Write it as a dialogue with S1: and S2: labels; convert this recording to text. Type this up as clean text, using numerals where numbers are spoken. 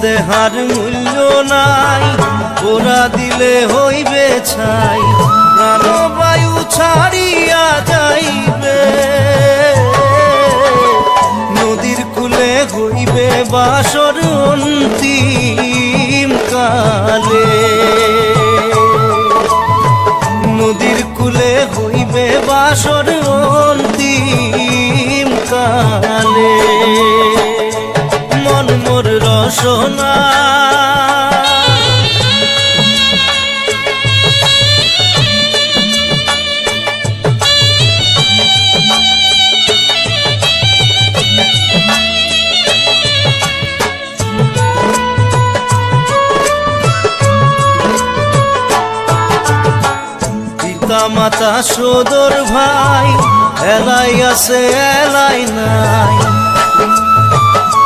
S1: দেহার মূল্য নাই, ওরা দিলে হইবে ছাই, প্রাণবায়ু ছাড়িয়া যাইবে। নদীর কূলে হইবে বাসর অন্তিম কালে, নদীর কূলে হইবে বাসর অন্তিম কালে। মন মোর রসনা মাতা সদর ভাই, এলাই আছে এলাই নাই,